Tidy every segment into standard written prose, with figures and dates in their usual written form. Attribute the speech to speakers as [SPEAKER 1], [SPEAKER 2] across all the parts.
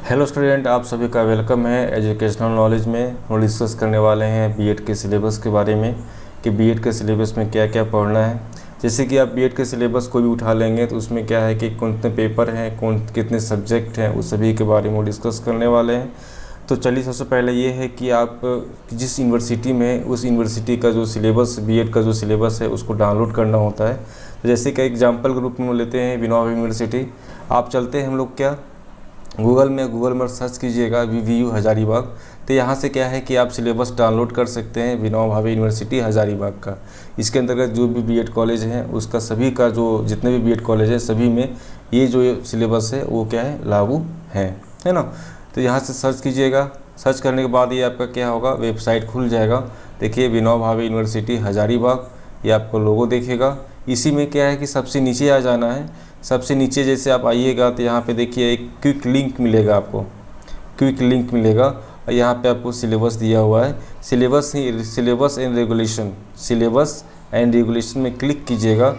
[SPEAKER 1] Hello student, आप सभी का वेलकम है। एजुकेशनल नॉलेज में हम डिस्कस करने वाले हैं बीएड के सिलेबस के बारे में कि बीएड के सिलेबस में क्या क्या पढ़ना है। जैसे कि आप बीएड के सिलेबस को भी उठा लेंगे तो उसमें क्या है कि कितने पेपर हैं, कितने सब्जेक्ट हैं, उस सभी के बारे में डिस्कस करने वाले हैं। तो चलिए, सबसे पहले ये है कि आप जिस यूनिवर्सिटी में उस यूनिवर्सिटी का जो सिलेबस, बीएड का जो सिलेबस है उसको डाउनलोड करना होता है। तो जैसे कि एग्जाम्पल के रूप में लेते हैं विनोबा यूनिवर्सिटी। आप चलते हैं हम लोग क्या गूगल में सर्च कीजिएगा VVU हज़ारीबाग। तो यहाँ से क्या है कि आप सिलेबस डाउनलोड कर सकते हैं विनोबा भावे यूनिवर्सिटी हज़ारीबाग का। इसके अंतर्गत जो भी बीएड कॉलेज हैं उसका सभी का जो जितने भी बीएड कॉलेज हैं सभी में ये जो सिलेबस है वो क्या है, लागू है ना। तो यहाँ से सर्च कीजिएगा। सर्च करने के बाद ये आपका क्या होगा, वेबसाइट खुल जाएगा। देखिए विनोबा भावे यूनिवर्सिटी हज़ारीबाग, ये आपको लोगो देखेगा। इसी में क्या है कि सबसे नीचे आ जाना है। सबसे नीचे जैसे आप आइएगा तो यहाँ पे देखिए एक क्विक लिंक मिलेगा, आपको क्विक लिंक मिलेगा और यहाँ पे आपको सिलेबस दिया हुआ है। सिलेबस एंड रेगुलेशन में क्लिक कीजिएगा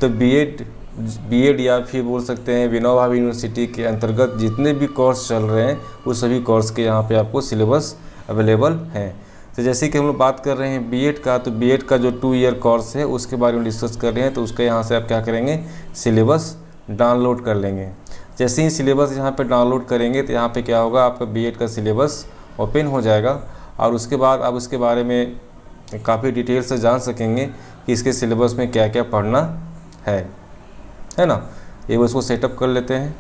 [SPEAKER 1] तो बीएड या फिर बोल सकते हैं विनोबा भावे यूनिवर्सिटी के अंतर्गत जितने भी कोर्स चल रहे हैं वो सभी कोर्स के यहाँ पे आपको सिलेबस अवेलेबल हैं। तो जैसे कि हम लोग बात कर रहे हैं बीएड का, तो बीएड का जो 2 ईयर कोर्स है उसके बारे में डिस्कस कर रहे हैं। तो उसका यहाँ से आप क्या करेंगे, सिलेबस डाउनलोड कर लेंगे। जैसे ही सिलेबस यहाँ पे डाउनलोड करेंगे तो यहाँ पे क्या होगा, आपका बीएड का सिलेबस ओपन हो जाएगा और उसके बाद आप उसके बारे में काफ़ी डिटेल से जान सकेंगे कि इसके सिलेबस में क्या क्या पढ़ना है ना। ये बस को सेटअप कर लेते हैं,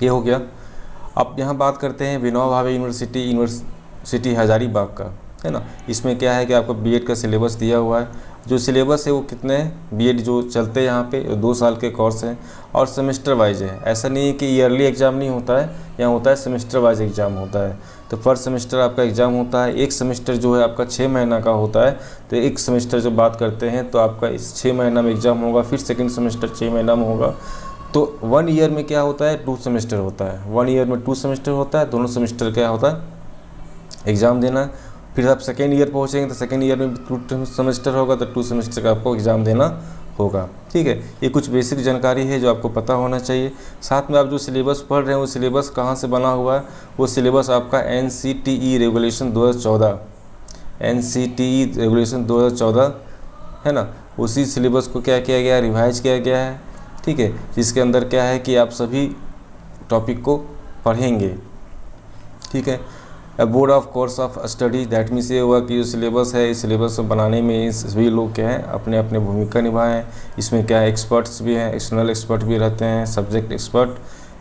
[SPEAKER 1] ये हो गया। अब यहाँ बात करते हैं विनोबा भावे यूनिवर्सिटी हज़ारीबाग का, है ना। इसमें क्या है कि आपको बीएड का सिलेबस दिया हुआ है। जो सिलेबस है वो कितने बीएड जो चलते हैं यहाँ पे 2 साल के कोर्स हैं और सेमेस्टर वाइज है। ऐसा नहीं है कि ईयरली एग्ज़ाम नहीं होता है, यहाँ होता है सेमेस्टर वाइज एग्ज़ाम होता है। तो फर्स्ट सेमेस्टर आपका एग्ज़ाम होता है। एक सेमेस्टर जो है आपका 6 महीना का होता है। तो एक सेमेस्टर जब बात करते हैं तो आपका इस 6 महीना में एग्ज़ाम होगा, फिर सेकेंड सेमेस्टर 6 महीना में होगा। तो 1 ईयर में क्या होता है, 2 सेमेस्टर होता है। 1 ईयर में 2 सेमेस्टर होता है। दोनों सेमेस्टर क्या होता है, एग्ज़ाम देना है। फिर आप सेकेंड ईयर पहुँचेंगे तो सेकेंड ईयर में 2 सेमेस्टर होगा, तो 2 सेमेस्टर का आपको एग्ज़ाम देना होगा। ठीक है, ये कुछ बेसिक जानकारी है जो आपको पता होना चाहिए। साथ में आप जो सिलेबस पढ़ रहे हैं वो सिलेबस कहाँ से बना हुआ है, वो सिलेबस आपका NCTE रेगुलेशन 2014 है ना। उसी सिलेबस को क्या किया गया, रिवाइज किया गया है। ठीक है, जिसके अंदर क्या है कि आप सभी टॉपिक को पढ़ेंगे। ठीक है, board of course of study, that means ये हुआ कि जो सिलेबस है इस सिलेबस बनाने में सभी लोग क्या हैं अपने अपने भूमिका निभाएं। इसमें क्या है, एक्सपर्ट्स भी हैं, एक्सटर्नल एक्सपर्ट भी रहते हैं, subject expert,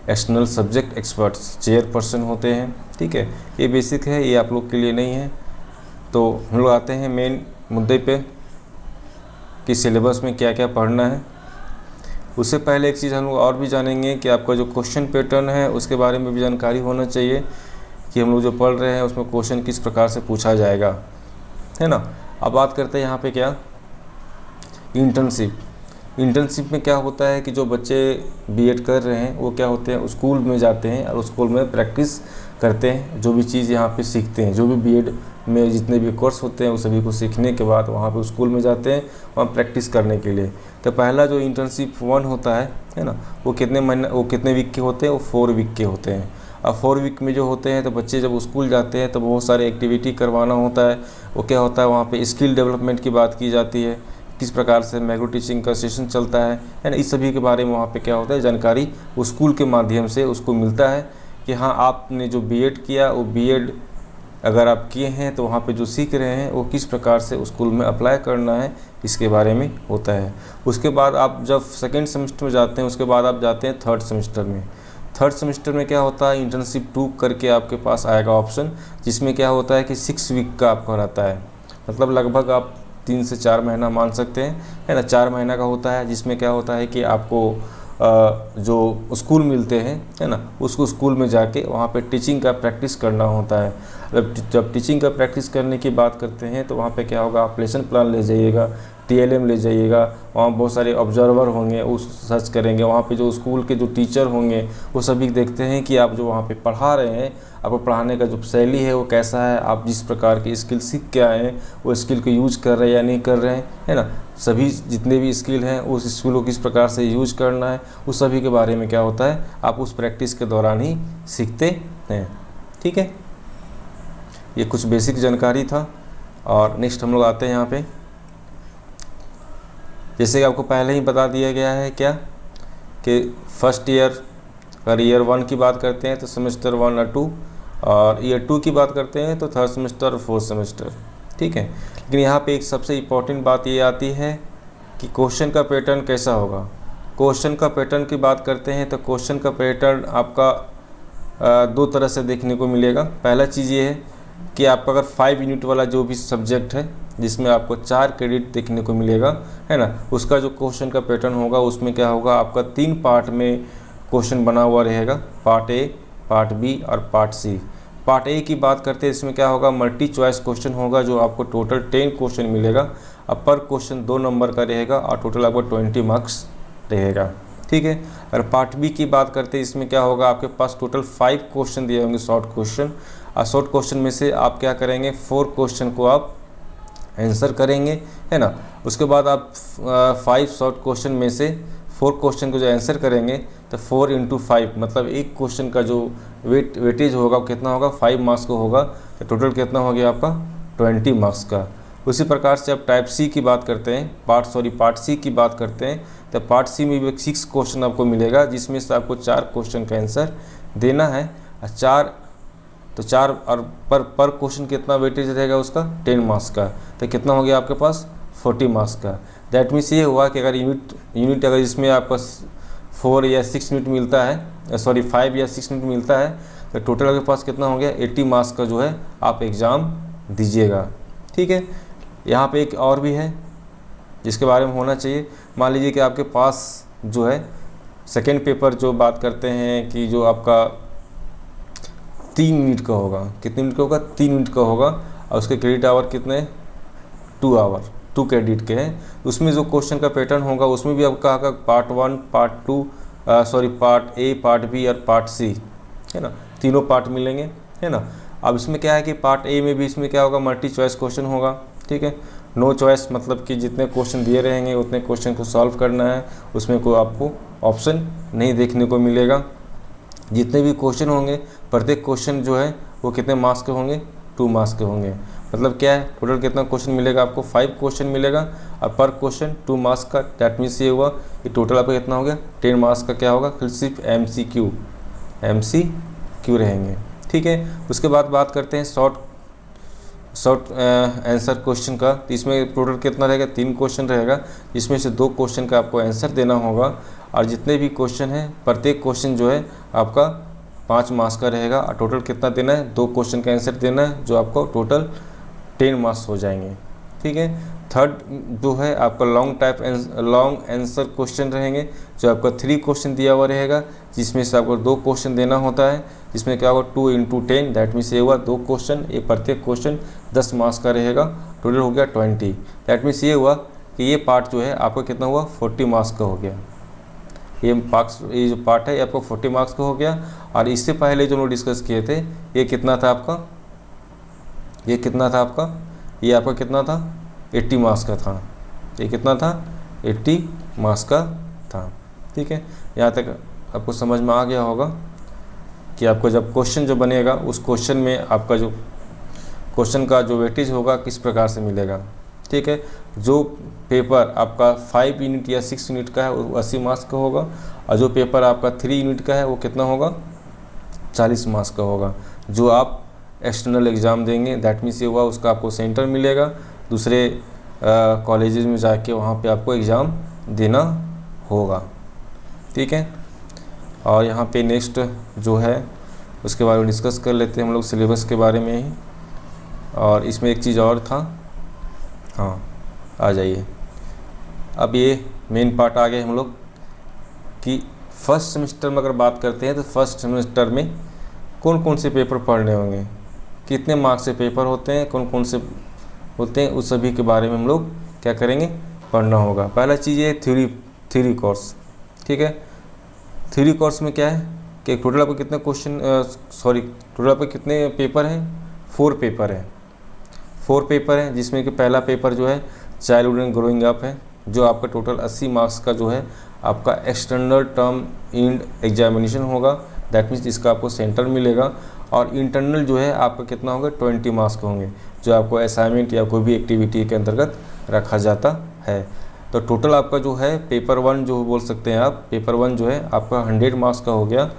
[SPEAKER 1] external subject experts chairperson होते हैं। ठीक है, ये बेसिक है, ये आप लोग के लिए नहीं है। तो हम लोग आते हैं मेन मुद्दे पे कि सिलेबस में क्या क्या पढ़ना है। उससे पहले एक चीज़ हम लोग और भी जानेंगे कि आपका जो क्वेश्चन पैटर्न है उसके बारे में भी जानकारी होना चाहिए कि हम लोग जो पढ़ रहे हैं उसमें क्वेश्चन किस प्रकार से पूछा जाएगा, है ना। अब बात करते हैं यहाँ पे क्या, इंटर्नशिप में क्या होता है कि जो बच्चे बीएड कर रहे हैं वो क्या होते हैं, स्कूल में जाते हैं और स्कूल में प्रैक्टिस करते हैं। जो भी चीज़ यहाँ पे सीखते हैं, जो भी बीएड में जितने भी कोर्स होते हैं वो सभी को सीखने के बाद वहाँ पे स्कूल में जाते हैं वहाँ प्रैक्टिस करने के लिए। तो पहला जो इंटर्नशिप 1 होता है ना, वो कितने वीक के होते हैं, वो 4 वीक के होते हैं। अब 4 वीक में जो होते हैं तो बच्चे जब स्कूल जाते हैं तो बहुत सारे एक्टिविटी करवाना होता है। वो क्या होता है, वहाँ पे स्किल डेवलपमेंट की बात की जाती है, किस प्रकार से मैक्रो टीचिंग का सेशन चलता है ना। इस सभी के बारे में वहाँ पे क्या होता है, जानकारी स्कूल के माध्यम से उसको मिलता है कि हाँ आपने जो बीएड किया वो बीएड अगर आप किए हैं तो वहाँ पे जो सीख रहे हैं वो किस प्रकार से स्कूल में अप्लाई करना है, इसके बारे में होता है। उसके बाद आप जब सेकेंड सेमेस्टर में जाते हैं उसके बाद आप जाते हैं थर्ड सेमेस्टर में। थर्ड सेमेस्टर में क्या होता है, इंटर्नशिप 2 करके आपके पास आएगा ऑप्शन, जिसमें क्या होता है कि 6 वीक का आपका रहता है। मतलब लगभग आप 3 से 4 महीना मान सकते हैं, है ना। 4 महीना का होता है, जिसमें क्या होता है कि आपको जो स्कूल मिलते हैं, है ना, उसको स्कूल में जाके वहाँ पे टीचिंग का प्रैक्टिस करना होता है। जब टीचिंग का प्रैक्टिस करने की बात करते हैं तो वहाँ पे क्या होगा, आप लेसन प्लान ले जाइएगा, TLM ले जाइएगा, वहाँ बहुत सारे ऑब्जर्वर होंगे, उस सर्च करेंगे। वहाँ पे जो स्कूल के जो टीचर होंगे वो सभी देखते हैं कि आप जो वहाँ पे पढ़ा रहे हैं, आपको पढ़ाने का जो शैली है वो कैसा है, आप जिस प्रकार की स्किल सीख के आए हैं वो स्किल को यूज कर रहे हैं या नहीं कर रहे हैं, है ना। सभी जितने भी स्किल हैं उस स्किल को किस प्रकार से यूज करना है, उस सभी के बारे में क्या होता है आप उस प्रैक्टिस के दौरान ही सीखते हैं। ठीक है, ये कुछ बेसिक जानकारी था। और नेक्स्ट हम लोग आते हैं यहाँ पे, जैसे कि आपको पहले ही बता दिया गया है क्या कि फर्स्ट ईयर, अगर ईयर 1 की बात करते हैं तो सेमेस्टर 1 और 2, और ईयर 2 की बात करते हैं तो थर्ड सेमेस्टर और फोर्थ सेमेस्टर। ठीक है, लेकिन यहाँ पे एक सबसे इम्पॉर्टेंट बात ये आती है कि क्वेश्चन का पैटर्न कैसा होगा। क्वेश्चन का पैटर्न की बात करते हैं तो क्वेश्चन का पैटर्न आपका दो तरह से देखने को मिलेगा। पहला चीज़ ये है कि आपका अगर 5 यूनिट वाला जो भी सब्जेक्ट है जिसमें आपको 4 क्रेडिट देखने को मिलेगा, है ना, उसका जो क्वेश्चन का पैटर्न होगा उसमें क्या होगा, आपका 3 पार्ट में क्वेश्चन बना हुआ रहेगा, पार्ट ए, पार्ट बी और पार्ट सी। पार्ट ए की बात करते हैं, इसमें क्या होगा, मल्टी चॉइस क्वेश्चन होगा जो आपको टोटल 10 क्वेश्चन मिलेगा। अब पर क्वेश्चन 2 नंबर का रहेगा और टोटल आपको 20 मार्क्स रहेगा। ठीक है, अगर पार्ट बी की बात करते हैं, इसमें क्या होगा, आपके पास टोटल 5 क्वेश्चन दिए होंगे शॉर्ट क्वेश्चन, और शॉर्ट क्वेश्चन में से आप क्या करेंगे, 4 क्वेश्चन को आप आंसर करेंगे, है ना। उसके बाद आप 5 शॉर्ट क्वेश्चन में से 4 क्वेश्चन को जो आंसर करेंगे तो 4 × 5 मतलब एक क्वेश्चन का जो वेटेज होगा वो कितना होगा, 5 मार्क्स का होगा, तो टोटल कितना हो गया आपका 20 मार्क्स का। उसी प्रकार से आप टाइप सी की बात करते हैं, पार्ट सी की बात करते हैं, तो पार्ट सी में भी 6 क्वेश्चन आपको मिलेगा जिसमें से आपको 4 क्वेश्चन का आंसर देना है। 4 और पर क्वेश्चन कितना वेटेज रहेगा उसका 10 मार्क्स का, तो कितना हो गया आपके पास 40 मार्क्स का। दैट मीन्स ये हुआ कि अगर यूनिट अगर इसमें आपका 4 या 6 मिनट मिलता है, 5 या 6 मिनट मिलता है, तो टोटल आपके पास कितना हो गया 80 मार्क्स का जो है आप एग्ज़ाम दीजिएगा। ठीक है, यहाँ पे एक और भी है जिसके बारे में होना चाहिए। मान लीजिए कि आपके पास जो है सेकेंड पेपर जो बात करते हैं कि जो आपका 3 मिनट का होगा, कितने मिनट का होगा 3 मिनट का होगा, और उसके क्रेडिट आवर कितने 2 आवर, 2 क्रेडिट के हैं। उसमें जो क्वेश्चन का पैटर्न होगा उसमें भी आपका part 1, part 2, part A, part B और पार्ट सी, है ना, तीनों पार्ट मिलेंगे, है ना। अब इसमें क्या है कि पार्ट ए में भी इसमें क्या होगा, मल्टी चॉइस क्वेश्चन होगा। ठीक है, नो चॉइस मतलब कि जितने क्वेश्चन दिए रहेंगे उतने क्वेश्चन को सॉल्व करना है, उसमें कोई आपको ऑप्शन नहीं देखने को मिलेगा। जितने भी क्वेश्चन होंगे प्रत्येक क्वेश्चन जो है वो कितने मार्क्स के होंगे, 2 मार्क्स के होंगे। मतलब क्या है, टोटल कितना क्वेश्चन मिलेगा आपको 5 क्वेश्चन मिलेगा और पर क्वेश्चन 2 मार्क्स का। दैट मीन्स ये हुआ कि टोटल आपका कितना हो गया 10 मार्क्स का क्या होगा, सिर्फ MCQ रहेंगे। ठीक है, उसके बाद बात करते हैं शॉर्ट आंसर क्वेश्चन का। तो इसमें टोटल कितना रहेगा, 3 क्वेश्चन रहेगा जिसमें से 2 क्वेश्चन का आपको आंसर देना होगा, और जितने भी क्वेश्चन हैं प्रत्येक क्वेश्चन जो है आपका 5 मार्क्स का रहेगा, और टोटल कितना देना है, 2 क्वेश्चन का आंसर देना है जो आपको टोटल 10 मार्क्स हो जाएंगे। ठीक है, थर्ड जो है आपका लॉन्ग आंसर क्वेश्चन रहेंगे जो आपका 3 क्वेश्चन दिया हुआ रहेगा जिसमें से आपको 2 क्वेश्चन देना होता है, जिसमें क्या होगा 2 × 10, दैट मीन्स ये हुआ 2 क्वेश्चन, ये प्रत्येक क्वेश्चन 10 मार्क्स का रहेगा, टोटल हो गया 20। दैट मीन्स ये हुआ कि ये पार्ट जो है आपका कितना हुआ 40 मार्क्स का हो गया। ये जो पार्ट है ये आपको 40 मार्क्स का हो गया। और इससे पहले जो हम लोग डिस्कस किए थे ये कितना था आपका, ये आपका कितना था 80 मार्क्स का था। ये कितना था 80 मार्क्स का था। ठीक है, यहाँ तक आपको समझ में आ गया होगा कि आपको जब क्वेश्चन जो बनेगा उस क्वेश्चन में आपका जो क्वेश्चन का जो वेटेज होगा किस प्रकार से मिलेगा। ठीक है, जो पेपर आपका 5 यूनिट या 6 यूनिट का है वो 80 मार्क्स का होगा, और जो पेपर आपका 3 यूनिट का है वो कितना होगा 40 मार्क्स का होगा, जो आप एक्सटर्नल एग्ज़ाम देंगे। दैट मीन्स ये हुआ उसका आपको सेंटर मिलेगा, दूसरे कॉलेजेस में जाके वहाँ पे आपको एग्ज़ाम देना होगा। ठीक है, और यहाँ पे नेक्स्ट जो है उसके बारे में डिस्कस कर लेते हैं हम लोग, सिलेबस के बारे में ही। और इसमें एक चीज़ और था, हाँ आ जाइए, अब ये मेन पार्ट आ गए हम लोग कि फर्स्ट सेमेस्टर में अगर बात करते हैं तो फर्स्ट सेमेस्टर में कौन कौन से पेपर पढ़ने होंगे, कितने मार्क्स से पेपर होते हैं, कौन कौन से होते हैं, उस सभी के बारे में हम लोग क्या करेंगे पढ़ना होगा। पहला चीज़ है थ्योरी कोर्स, ठीक है। थ्योरी कोर्स में क्या है कि टोटल आपको कितने टोटल आपको कितने पेपर हैं, 4 पेपर हैं। 4 पेपर हैं, जिसमें कि पहला पेपर जो है चाइल्डहुड एंड ग्रोइंग अप है, जो आपका टोटल 80 मार्क्स का जो है आपका एक्सटर्नल टर्म इंड एग्जामिनेशन होगा। दैट मीन्स इसका आपको सेंटर मिलेगा। और इंटरनल जो है आपका कितना होगा, 20 मार्क्स के होंगे, जो आपको असाइनमेंट या कोई भी एक्टिविटी के अंतर्गत रखा जाता है। तो टोटल आपका जो है पेपर 1 जो बोल सकते हैं आप, पेपर 1 जो है आपका 100 मार्क्स का हो गया।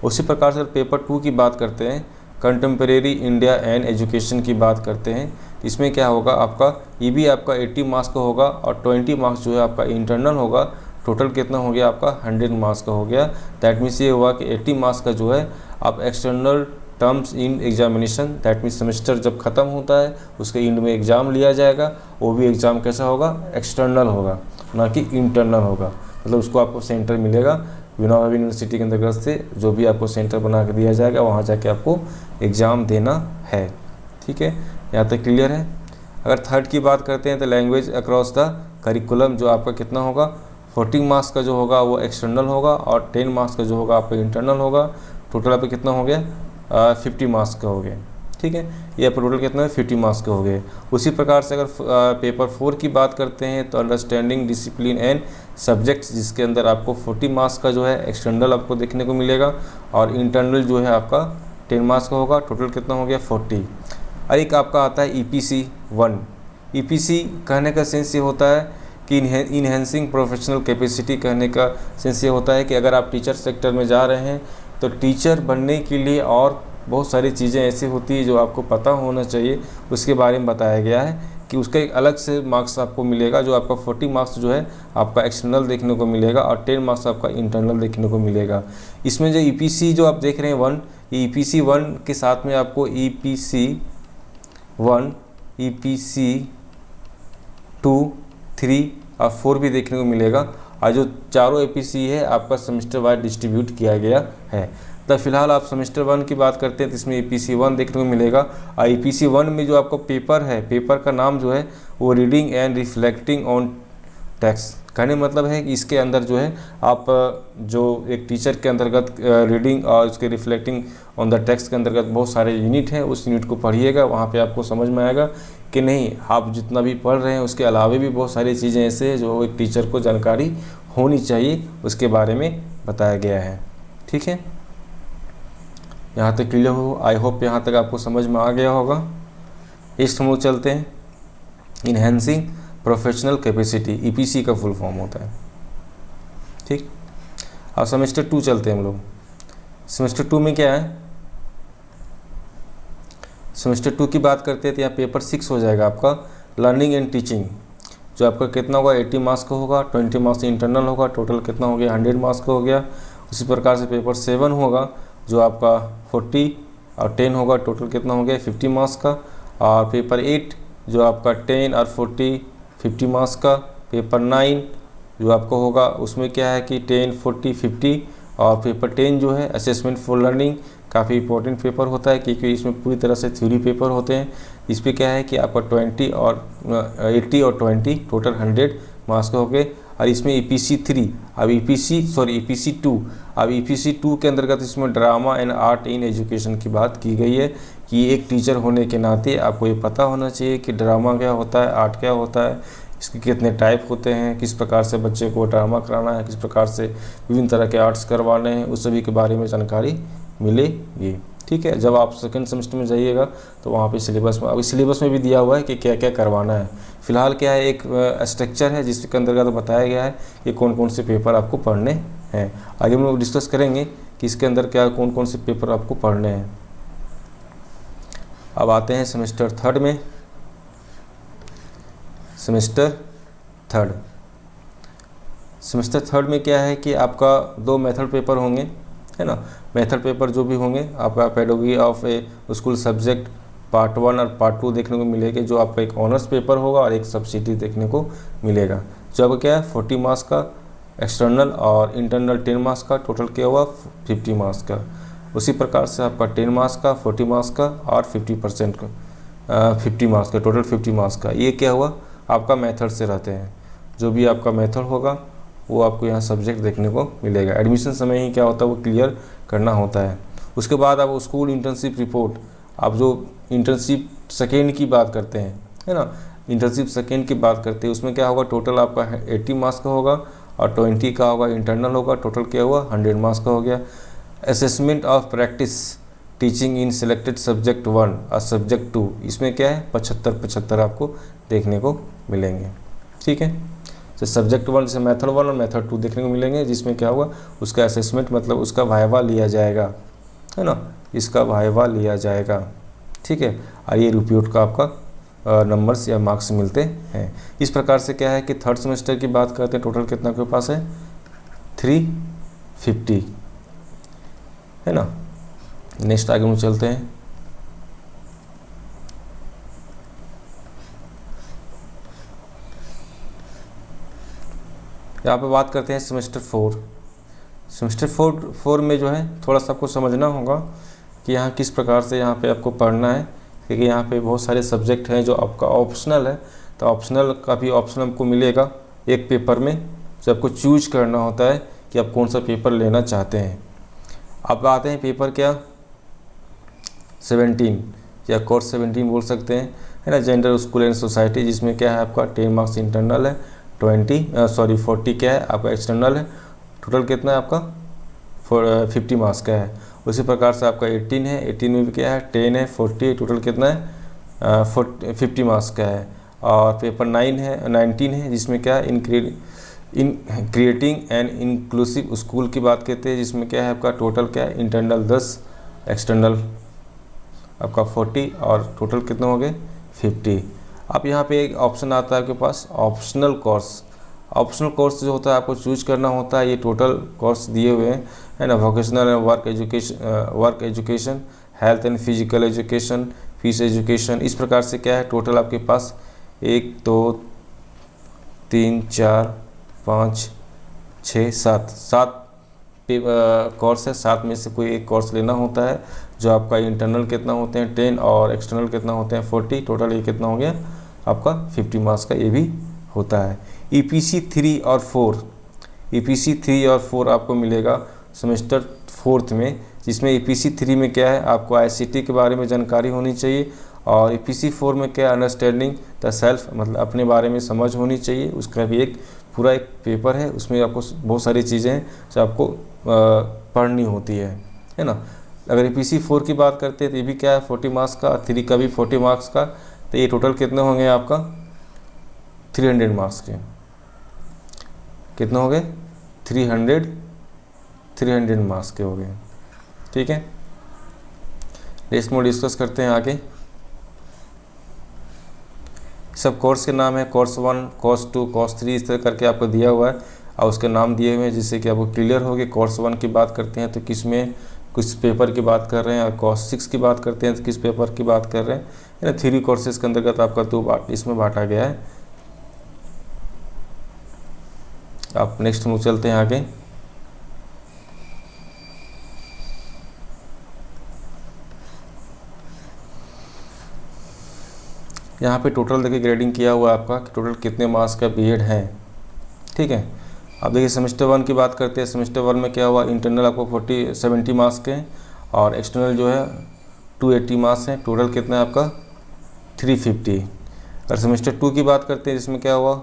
[SPEAKER 1] उसी प्रकार से पेपर 2 की बात करते हैं, कंटेम्प्रेरी इंडिया एंड एजुकेशन की बात करते हैं, इसमें क्या होगा आपका, ये भी आपका 80 मार्क्स का होगा और 20 मार्क्स जो है आपका इंटरनल होगा। टोटल कितना हो गया आपका 100 मार्क्स का हो गया। दैट मीन्स ये हुआ कि 80 मार्क्स का जो है आप external terms in examination, that means semester जब ख़त्म होता है उसके इंड में एग्ज़ाम लिया जाएगा। वो भी एग्ज़ाम कैसा होगा, एक्सटर्नल होगा, ना कि इंटरनल होगा। मतलब उसको आपको सेंटर मिलेगा विनोबा भावे यूनिवर्सिटी के अंतर्गत से, जो भी आपको सेंटर बना के दिया जाएगा वहाँ जाके आपको एग्ज़ाम देना है। ठीक है, यहाँ तक क्लियर है। अगर थर्ड की बात करते हैं तो लैंग्वेज अक्रॉस द करिकुलम, जो आपका कितना होगा 40 मार्क्स का जो होगा वो एक्सटर्नल होगा और 10 मार्क्स का जो होगा आपका इंटरनल होगा। टोटल आपका कितना हो गया 50 मार्क्स का हो गया। ठीक है, ये आपका टोटल कितना है 50 मार्क्स का हो गए। उसी प्रकार से अगर पेपर 4 की बात करते हैं तो अंडरस्टैंडिंग डिसिप्लिन एंड सब्जेक्ट्स, जिसके अंदर आपको 40 मार्क्स का जो है एक्सटर्नल आपको देखने को मिलेगा और इंटरनल जो है आपका 10 मार्क्स का होगा। टोटल कितना हो गया 40। और एक आपका आता है EPC 1। EPC कहने का सेंस ये होता है कि इन्हेंसिंग प्रोफेशनल कैपेसिटी, कहने का सेंस ये होता है कि अगर आप टीचर सेक्टर में जा रहे हैं तो टीचर बनने के लिए और बहुत सारी चीज़ें ऐसी होती है जो आपको पता होना चाहिए, उसके बारे में बताया गया है कि उसका एक अलग से मार्क्स आपको मिलेगा। जो आपका 40 मार्क्स जो है आपका एक्सटर्नल देखने को मिलेगा और 10 मार्क्स आपका इंटरनल देखने को मिलेगा। इसमें जो EPC जो आप देख रहे हैं 1, EPC 1 के साथ में आपको EPC 1, EPC 2, 3 और 4 भी देखने को मिलेगा। और जो चारों EPC है आपका सेमेस्टर वाइज डिस्ट्रीब्यूट किया गया है। तो फिलहाल आप सेमेस्टर 1 की बात करते हैं तो इसमें EPC 1 देखने को मिलेगा। और EPC 1 में जो आपका पेपर है, पेपर का नाम जो है वो reading and reflecting on text. कहने मतलब है कि इसके अंदर जो है आप जो एक टीचर के अंतर्गत रीडिंग और उसके रिफ्लेक्टिंग ऑन द टेक्स्ट के अंतर्गत बहुत सारे यूनिट हैं, उस यूनिट को पढ़िएगा। वहाँ पे आपको समझ में आएगा कि नहीं, आप जितना भी पढ़ रहे हैं उसके अलावा भी बहुत सारी चीज़ें ऐसे हैं जो एक टीचर को जानकारी होनी चाहिए, उसके बारे में बताया गया है। ठीक है, यहाँ तक क्लियर हो, आई होप यहाँ तक आपको समझ में आ गया होगा। नेक्स्ट हम लोग चलते हैं इन्हेंसिंग प्रोफेशनल कैपेसिटी, EPC का फुल फॉर्म होता है। ठीक, अब सेमेस्टर 2 चलते हैं हम लोग। सेमेस्टर 2 में क्या है, सेमेस्टर 2 की बात करते हैं तो यहाँ पेपर 6 हो जाएगा आपका लर्निंग एंड टीचिंग, जो आपका कितना होगा 80 मार्क्स का होगा, 20 मार्क्स इंटरनल होगा। टोटल कितना हो गया 100 मार्क्स का हो गया। उसी प्रकार से पेपर 7 होगा जो आपका 40 और 10 होगा। टोटल कितना हो गया 50 मार्क्स का। और पेपर 8 जो आपका 10 और 40 50 मार्क्स का। पेपर 9 जो आपका होगा उसमें क्या है कि 10, 40, 50। और पेपर 10 जो है असेसमेंट फॉर लर्निंग, काफ़ी इंपॉर्टेंट पेपर होता है क्योंकि इसमें पूरी तरह से थ्योरी पेपर होते हैं। इस पर क्या है कि आपका 20 और 80 और 20 टोटल 100 मार्क्स के हो गए। और इसमें EPC 3 अब EPC 2 अब EPC 2 के अंतर्गत इसमें drama and art in education की बात की गई है कि एक टीचर होने के नाते आपको ये पता होना चाहिए कि ड्रामा क्या होता है, आर्ट क्या होता है, इसके कितने टाइप होते हैं, किस प्रकार से बच्चे को ड्रामा कराना है, किस प्रकार से विभिन्न तरह के आर्ट्स करवाने हैं, उस सभी के बारे में जानकारी मिलेगी। ठीक है, जब आप सेकंड सेमेस्टर में जाइएगा तो वहाँ पे सिलेबस में, अभी सिलेबस में भी दिया हुआ है कि क्या क्या करवाना है। फिलहाल क्या है, एक स्ट्रक्चर है जिसके अंतर्गत बताया गया है कि कौन कौन से पेपर आपको पढ़ने हैं। आगे हम लोग डिस्कस करेंगे कि इसके अंदर क्या कौन कौन से पेपर आपको पढ़ने हैं। अब आते हैं सेमेस्टर 3 में। सेमेस्टर 3 में क्या है कि आपका 2 मेथड पेपर होंगे, है ना। मेथड पेपर जो भी होंगे आपका pedagogy of A school subject part 1 और पार्ट 2 देखने को मिलेंगे, जो आपका एक ऑनर्स पेपर होगा और एक सब्सिडी देखने को मिलेगा। जो आपका क्या है 40 मार्क्स का एक्सटर्नल और इंटरनल 10 मार्क्स का। टोटल क्या हुआ 50 मार्क्स का। उसी प्रकार से आपका 10 मार्क्स का, 40 मार्क्स का और 50% का 50 मार्क्स का, टोटल 50 मार्क्स का। ये क्या हुआ आपका मेथड से रहते हैं। जो भी आपका मेथड होगा वो आपको यहाँ सब्जेक्ट देखने को मिलेगा। एडमिशन समय ही क्या होता है वो क्लियर करना होता है। उसके बाद आप स्कूल इंटर्नशिप रिपोर्ट, आप जो इंटर्नशिप सेकेंड की बात करते हैं, है ना, इंटर्नशिप सेकेंड की बात करते हैं, उसमें क्या होगा, टोटल आपका 80 मार्क्स का होगा और 20 का होगा इंटरनल होगा, टोटल क्या हुआ 100 मार्क्स का हो गया। Assessment of practice teaching in selected subject 1 और सब्जेक्ट 2, इसमें क्या है 75 आपको देखने को मिलेंगे। ठीक है, तो सब्जेक्ट 1 से मेथड 1 और मेथड 2 देखने को मिलेंगे, जिसमें क्या होगा उसका असेसमेंट मतलब उसका वाइवा लिया जाएगा, है ना, इसका वाइवा लिया जाएगा। ठीक है, और ये रिपोर्ट का आपका नंबर्स या मार्क्स मिलते हैं। इस प्रकार से क्या है कि थर्ड सेमेस्टर की बात करते हैं, टोटल कितना आपके पास है 350, है ना। नेक्स्ट आगे में चलते हैं। यहाँ पे बात करते हैं सेमेस्टर 4। सेमेस्टर 4 में जो है थोड़ा सा आपको समझना होगा कि यहाँ किस प्रकार से यहाँ पे आपको पढ़ना है, क्योंकि यहाँ पे बहुत सारे सब्जेक्ट हैं जो आपका ऑप्शनल है। तो ऑप्शनल का भी ऑप्शन आपको मिलेगा एक पेपर में, जो आपको चूज करना होता है कि आप कौन सा पेपर लेना चाहते हैं। अब आते हैं पेपर क्या 17 या कोर्स 17 बोल सकते हैं, है ना, जेंडर स्कूल एंड सोसाइटी, जिसमें क्या है आपका 10 मार्क्स इंटरनल है, 40 क्या है आपका एक्सटर्नल है। टोटल कितना है आपका 50 मार्क्स का है। उसी प्रकार से आपका 18 है, 18 में भी क्या है 10 है, 40 टोटल कितना है 50 मार्क्स का है। और पेपर 19 है, जिसमें क्या है in creating and inclusive school की बात करते हैं, जिसमें क्या है आपका टोटल क्या है इंटरनल 10, एक्सटर्नल आपका 40 और टोटल कितने हो गए 50। अब यहाँ पे एक ऑप्शन आता है आपके पास ऑप्शनल कोर्स। ऑप्शनल कोर्स जो होता है आपको चूज करना होता है। ये टोटल कोर्स दिए हुए हैं, है ना, vocational and work education, health and physical education, fees education. इस प्रकार से क्या है टोटल आपके पास 1 2 3 4 5 6 7 कोर्स है। 7 में से कोई एक कोर्स लेना होता है, जो आपका इंटरनल कितना होते हैं 10 और एक्सटर्नल कितना होते हैं 40। टोटल ये कितना हो गया आपका 50 मार्क्स का ये भी होता है। EPC 3 और 4, EPC 3 और 4 आपको मिलेगा सेमेस्टर 4 में, जिसमें EPC 3 में क्या है आपको ICT के बारे में जानकारी होनी चाहिए, और EPC 4 में क्या अंडरस्टैंडिंग द सेल्फ, मतलब अपने बारे में समझ होनी चाहिए। उसका भी एक पूरा एक पेपर है, उसमें आपको बहुत सारी चीज़ें हैं जो आपको पढ़नी होती है ना। अगर EPC 4 की बात करते हैं तो ये भी क्या है 40 मार्क्स का, 3 का भी 40 मार्क्स का। तो ये टोटल कितने होंगे आपका 300 मार्क्स के, कितने हो गए 300 मार्क्स के हो गए। ठीक है, नेक्स्ट में डिस्कस करते हैं आगे। सब कोर्स के नाम है, कोर्स 1, कोर्स 2, कोर्स 3 इस तरह करके आपको दिया हुआ है और उसके नाम दिए हुए हैं, जिससे कि आपको क्लियर हो गए। कोर्स 1 की बात करते हैं तो किस में किस पेपर की बात कर रहे हैं, और कोर्स 6 की बात करते हैं तो किस पेपर की बात कर रहे हैं, है ना। 3 कोर्सेज के अंतर्गत आपका 2 इसमें बांटा गया है। आप नेक्स्ट में चलते हैं आगे। यहाँ पे टोटल देखिए ग्रेडिंग किया हुआ है आपका कि टोटल कितने मार्क्स का बीएड है। ठीक है, अब देखिए सेमेस्टर 1 की बात करते हैं। सेमेस्टर 1 में क्या हुआ इंटरनल आपको 70 मार्क्स के हैं और एक्सटर्नल जो है 280 मार्क्स हैं। टोटल कितना है आपका 350। और सेमेस्टर 2 की बात करते हैं, जिसमें क्या हुआ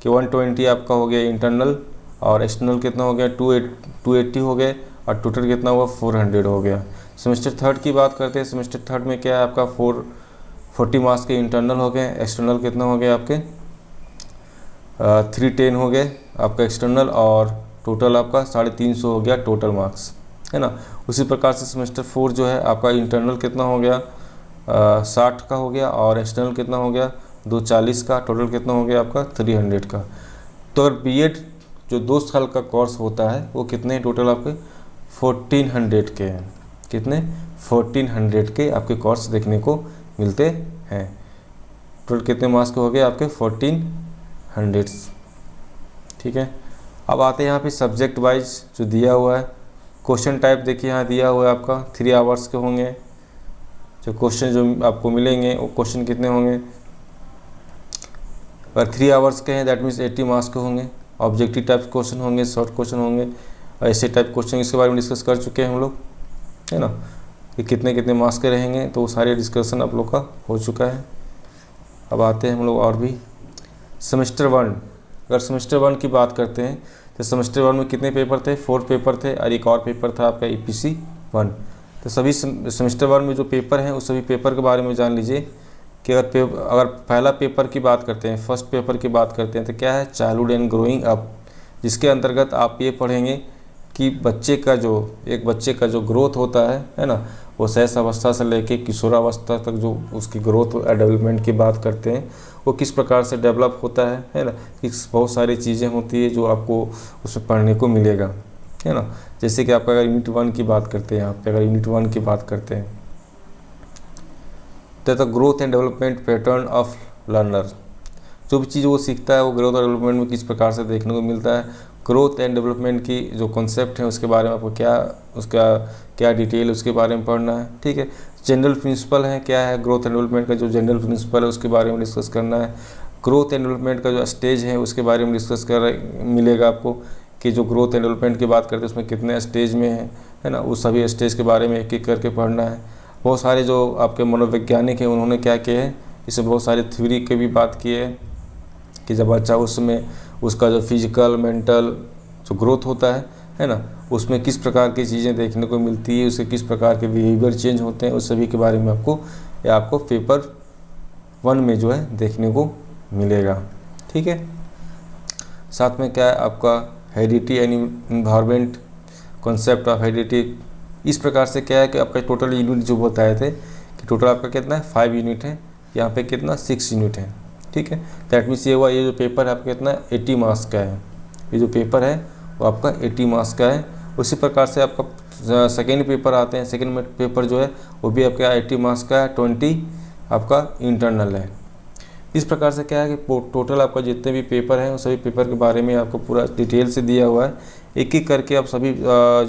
[SPEAKER 1] कि 120 आपका हो गया इंटरनल और एक्सटर्नल कितना हो गया 280 हो गए और टोटल कितना हुआ 400 हो गया। सेमेस्टर 3 की बात करते हैं। सेमेस्टर 3 में क्या है आपका 40 मार्क्स के इंटरनल हो गए, एक्सटर्नल कितना हो गया आपके 310 हो गए आपका एक्सटर्नल, और टोटल आपका 350 हो गया टोटल मार्क्स, है ना। उसी प्रकार से सेमेस्टर 4 जो है आपका इंटरनल कितना हो गया 60 का हो गया और एक्सटर्नल कितना हो गया 240 का। टोटल कितना हो गया आपका 300 का। तो अगर बीएड जो 2 साल का कोर्स होता है वो कितने टोटल आपके 1400 के हैं। कितने 1400 के आपके कोर्स देखने को मिलते हैं। टोटल कितने मार्क्स के हो गए आपके 1400। ठीक है, अब आते हैं यहाँ पे सब्जेक्ट वाइज जो दिया हुआ है। क्वेश्चन टाइप देखिए यहाँ दिया हुआ है आपका 3 आवर्स के होंगे। जो क्वेश्चन जो आपको मिलेंगे वो क्वेश्चन कितने होंगे अगर 3 आवर्स के हैं दैट मीन्स 80 मार्क्स के होंगे। ऑब्जेक्टिव टाइप क्वेश्चन होंगे, शॉर्ट क्वेश्चन होंगे, ऐसे टाइप क्वेश्चन इसके बारे में डिस्कस कर चुके हैं हम लोग, है ना, कि कितने कितने मार्क्स के रहेंगे, तो वो सारे डिस्कशन आप लोग का हो चुका है। अब आते हैं हम लोग और भी सेमेस्टर 1। अगर सेमेस्टर 1 की बात करते हैं तो सेमेस्टर 1 में कितने पेपर थे, 4 पेपर थे और एक और पेपर था आपका EPC 1। तो सभी सेमेस्टर 1 में जो पेपर हैं उस सभी पेपर के बारे में जान लीजिए कि अगर पहला पेपर की बात करते हैं, फर्स्ट पेपर की बात करते हैं तो क्या है, चाइल्डहुड एंड ग्रोइंग अप, जिसके अंतर्गत आप ये पढ़ेंगे कि एक बच्चे का जो ग्रोथ होता है ना, वो शैशव अवस्था से लेके किशोरावस्था तक जो उसकी ग्रोथ और डेवलपमेंट की बात करते हैं, वो किस प्रकार से डेवलप होता है ना, कि बहुत सारी चीज़ें होती है जो आपको उसमें पढ़ने को मिलेगा, है ना। जैसे कि आपका अगर यूनिट 1 की बात करते हैं, यहाँ पे अगर यूनिट 1 की बात करते हैं तो growth and development pattern of learner, जो भी चीज़ वो सीखता है वो ग्रोथ और डेवलपमेंट में किस प्रकार से देखने को मिलता है। ग्रोथ एंड डेवलपमेंट की जो कॉन्सेप्ट है उसके बारे में आपको क्या डिटेल उसके बारे में पढ़ना है, ठीक है। जनरल प्रिंसिपल है, क्या है ग्रोथ एंड डेवलपमेंट का जो जनरल प्रिंसिपल है उसके बारे में डिस्कस करना है। ग्रोथ एंड डेवलपमेंट का जो स्टेज है उसके बारे में डिस्कस मिलेगा आपको, कि जो ग्रोथ एंड डेवलपमेंट की बात करते हैं उसमें कितने स्टेज में है ना, उस सभी स्टेज के बारे में एक एक करके पढ़ना है। बहुत सारे जो आपके मनोवैज्ञानिक हैं उन्होंने क्या किया है, इसमें बहुत सारी थ्योरी की भी बात की है कि जब बच्चा उसमें उसका जो फिजिकल मेंटल जो ग्रोथ होता है ना, उसमें किस प्रकार की चीज़ें देखने को मिलती है, उसके किस प्रकार के बिहेवियर चेंज होते हैं, उस सभी के बारे में आपको पेपर 1 में जो है देखने को मिलेगा, ठीक है। साथ में क्या है आपका heredity and environment, concept of heredity, इस प्रकार से क्या है कि आपका टोटल यूनिट जो बताए थे कि टोटल आपका कितना है 5 यूनिट है, यहाँ पे कितना 6 यूनिट है, ठीक है। दैट मीन्स ये हुआ, ये जो पेपर है आपका कितना 80 मार्क्स का है, ये जो पेपर है वो आपका 80 मार्क्स का है। उसी प्रकार से आपका सेकेंड पेपर आते हैं, सेकेंड पेपर जो है वो भी आपका 80 मार्क्स का है, 20 आपका इंटरनल है। इस प्रकार से क्या है कि टोटल आपका जितने भी पेपर हैं उस सभी पेपर के बारे में आपको पूरा डिटेल से दिया हुआ है। एक एक करके आप सभी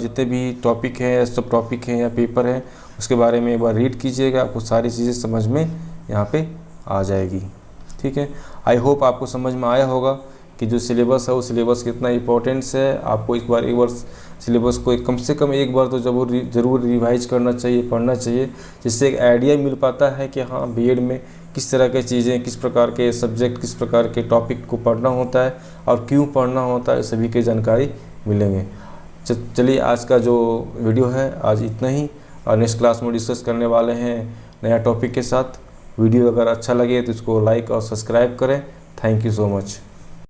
[SPEAKER 1] जितने भी टॉपिक हैं या सब टॉपिक हैं या पेपर हैं उसके बारे में एक बार रीड कीजिएगा, आपको सारी चीज़ें समझ में यहाँ पे आ जाएगी, ठीक है। आई होप आपको समझ में आया होगा कि जो सिलेबस है वो सिलेबस कितना इंपॉर्टेंस है। आपको एक बार सिलेबस को कम से कम एक बार तो ज़रूर रिवाइज करना चाहिए, पढ़ना चाहिए, जिससे एक आइडिया मिल पाता है कि हाँ बीएड में किस तरह के चीज़ें, किस प्रकार के सब्जेक्ट, किस प्रकार के टॉपिक को पढ़ना होता है और क्यों पढ़ना होता है, सभी की जानकारी मिलेंगे। चलिए आज का जो वीडियो है आज इतना ही, और नेक्स्ट क्लास में डिस्कस करने वाले हैं नया टॉपिक के साथ। वीडियो अगर अच्छा लगे तो इसको लाइक और सब्सक्राइब करें। Thank you so much.